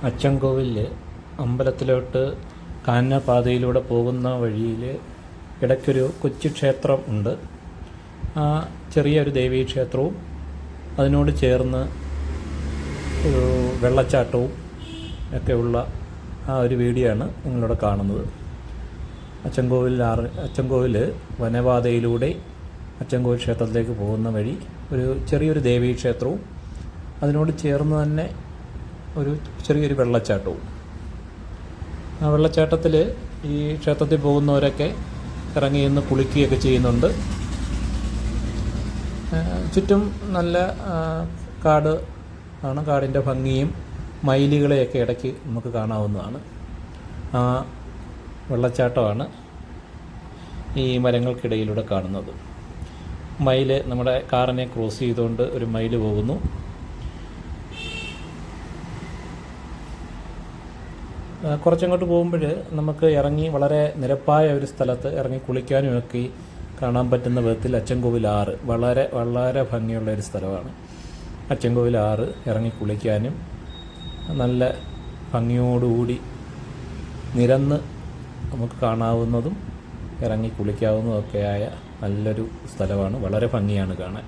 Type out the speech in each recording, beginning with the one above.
അച്ചൻകോവിൽ അമ്പലത്തിലോട്ട് കാനനപാതയിലൂടെ പോകുന്ന വഴിയിൽ ഇടയ്ക്കൊരു കൊച്ചു ക്ഷേത്രം ഉണ്ട്. ആ ചെറിയൊരു ദേവീക്ഷേത്രവും അതിനോട് ചേർന്ന് ഒരു വെള്ളച്ചാട്ടവും ഒക്കെയുള്ള ആ ഒരു വീഡിയോ ആണ് നിങ്ങളിവിടെ കാണുന്നത്. അച്ചൻകോവിൽ വനപാതയിലൂടെ അച്ചൻകോവിൽ ക്ഷേത്രത്തിലേക്ക് പോകുന്ന വഴി ഒരു ചെറിയൊരു ദേവീക്ഷേത്രവും അതിനോട് ചേർന്ന് തന്നെ ഒരു ചെറിയൊരു വെള്ളച്ചാട്ടവും. ആ വെള്ളച്ചാട്ടത്തിൽ ഈ ക്ഷേത്രത്തിൽ പോകുന്നവരൊക്കെ ഇറങ്ങി നിന്ന് കുളിക്കുകയൊക്കെ ചെയ്യുന്നുണ്ട്. ചുറ്റും നല്ല കാട് ആണ്. കാടിൻ്റെ ഭംഗിയും മയിലുകളെയൊക്കെ ഇടയ്ക്ക് നമുക്ക് കാണാവുന്നതാണ്. ആ വെള്ളച്ചാട്ടമാണ് ഈ മരങ്ങൾക്കിടയിലൂടെ കാണുന്നത്. മയിൽ നമ്മുടെ കാറിനെ ക്രോസ് ചെയ്തുകൊണ്ട് ഒരു മയിൽ പോകുന്നു. കുറച്ചങ്ങോട്ട് പോകുമ്പോൾ നമുക്ക് ഇറങ്ങി വളരെ നിരപ്പായ ഒരു സ്ഥലത്ത് ഇറങ്ങി കുളിക്കാനുമൊക്കെ കാണാൻ പറ്റുന്ന വിധത്തിൽ അച്ചൻകോവിൽ ആറ് വളരെ വളരെ ഭംഗിയുള്ള ഒരു സ്ഥലമാണ്. അച്ചൻകോവിൽ ആറ് ഇറങ്ങി കുളിക്കാനും നല്ല ഭംഗിയോടുകൂടി നിരന്ന് നമുക്ക് കാണാവുന്നതും ഇറങ്ങി കുളിക്കാവുന്നതൊക്കെയായ നല്ലൊരു സ്ഥലമാണ്. വളരെ ഭംഗിയാണ് കാണാൻ.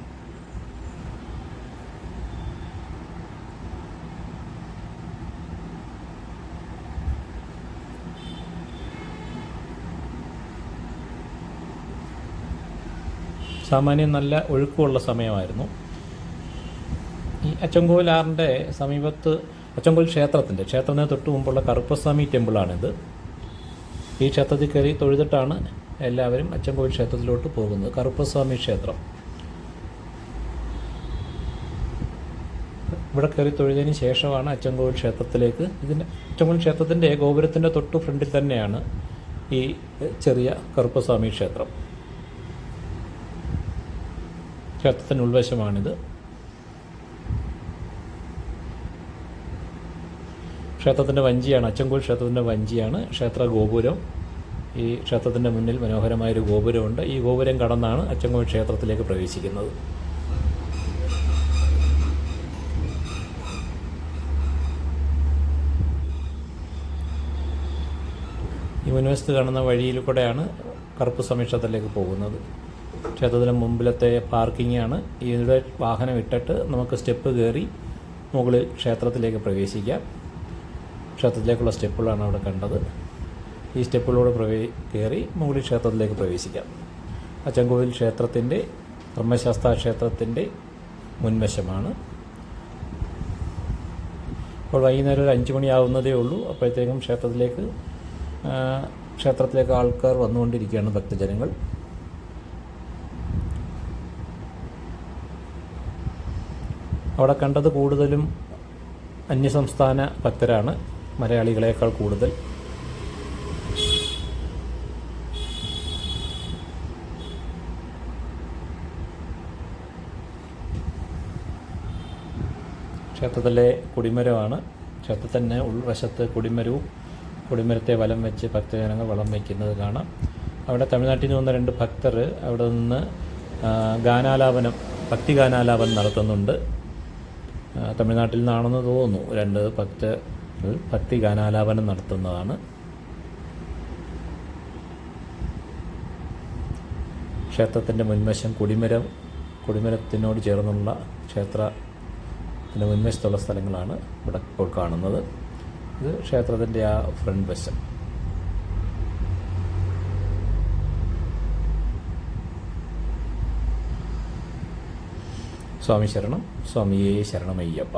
സാമാന്യം നല്ല ഒഴുക്കുള്ള സമയമായിരുന്നു. ഈ അച്ചൻകോവിൽ ആറിൻ്റെ സമീപത്ത് അച്ചൻകോവിൽ ക്ഷേത്രത്തിന് തൊട്ട് മുമ്പുള്ള കറുപ്പസ്വാമി ടെമ്പിളാണിത്. ഈ ക്ഷേത്രത്തിൽ കയറി തൊഴുതിട്ടാണ് എല്ലാവരും അച്ചൻകോവിൽ ക്ഷേത്രത്തിലോട്ട് പോകുന്നത്. കറുപ്പസ്വാമി ക്ഷേത്രം ഇവിടെ കയറി തൊഴുതിന് ശേഷമാണ് അച്ചൻകോവിൽ ക്ഷേത്രത്തിലേക്ക്. അച്ചൻകോവിൽ ക്ഷേത്രത്തിൻ്റെ ഗോപുരത്തിൻ്റെ തൊട്ട് ഫ്രണ്ടിൽ തന്നെയാണ് ഈ ചെറിയ കറുപ്പസ്വാമി ക്ഷേത്രം. ക്ഷേത്രത്തിൻ്റെ ഉൾവശമാണിത്. ക്ഷേത്രത്തിൻ്റെ വഞ്ചിയാണ്, അച്ചൻകോവിൽ ക്ഷേത്രത്തിൻ്റെ വഞ്ചിയാണ് ക്ഷേത്ര ഗോപുരം. ഈ ക്ഷേത്രത്തിൻ്റെ മുന്നിൽ മനോഹരമായൊരു ഗോപുരമുണ്ട്. ഈ ഗോപുരം കടന്നാണ് അച്ചൻകോവിൽ ക്ഷേത്രത്തിലേക്ക് പ്രവേശിക്കുന്നത്. ഈ മുൻവശത്ത് കാണുന്ന വഴിയിൽ കൂടെയാണ് കറുപ്പസ്വാമി ക്ഷേത്രത്തിലേക്ക് പോകുന്നത്. ക്ഷേത്രത്തിന് മുമ്പിലത്തെ പാർക്കിങ്ങാണ്. ഇവിടെ വാഹനം ഇട്ടിട്ട് നമുക്ക് സ്റ്റെപ്പ് കയറി മുകളിൽ ക്ഷേത്രത്തിലേക്ക് പ്രവേശിക്കാം. ക്ഷേത്രത്തിലേക്കുള്ള സ്റ്റെപ്പുകളാണ് അവിടെ കണ്ടത്. ഈ സ്റ്റെപ്പുകളിലൂടെ കയറി മുകളിൽ ക്ഷേത്രത്തിലേക്ക് പ്രവേശിക്കാം. അച്ചൻകോവിൽ ക്ഷേത്രത്തിൻ്റെ ധർമ്മശാസ്താ ക്ഷേത്രത്തിൻ്റെ മുൻവശമാണ്. ഇപ്പോൾ വൈകുന്നേരം ഒരു 5 മണിയാവുന്നതേ ഉള്ളൂ. അപ്പോഴത്തേക്കും ക്ഷേത്രത്തിലേക്ക് ആൾക്കാർ വന്നുകൊണ്ടിരിക്കുകയാണ്, ഭക്തജനങ്ങൾ. അവിടെ കണ്ടത് കൂടുതലും അന്യസംസ്ഥാന ഭക്തരാണ്, മലയാളികളേക്കാൾ കൂടുതൽ. ക്ഷേത്രത്തിലെ കൊടിമരമാണ്. ക്ഷേത്രത്തിൻ്റെ ഉൾവശത്ത് കൊടിമരത്തെ വലം വെച്ച് ഭക്തജനങ്ങൾ വലം വയ്ക്കുന്നത് കാണാം. അവിടെ തമിഴ്നാട്ടിൽ നിന്ന് വന്ന 2 ഭക്തർ അവിടെ നിന്ന് ഭക്തി ഗാനാലാപനം നടത്തുന്നുണ്ട്. തമിഴ്നാട്ടിൽ നിന്നാണെന്ന് തോന്നുന്നു. 2 ഭക്തർ ഭക്തി ഗാനാലാപനം നടത്തുന്നതാണ്. ക്ഷേത്രത്തിൻ്റെ മുൻവശം കൊടിമരത്തിനോട് ചേർന്നുള്ള ക്ഷേത്രത്തിൻ്റെ മുൻവശത്തുള്ള സ്ഥലങ്ങളാണ് ഇവിടെ ഇപ്പോൾ കാണുന്നത്. ഇത് ക്ഷേത്രത്തിൻ്റെ ആ ഫ്രണ്ട് വശം. സ്വാമി ശരണം, സ്വാമിയേ ശരണമയ്യപ്പ.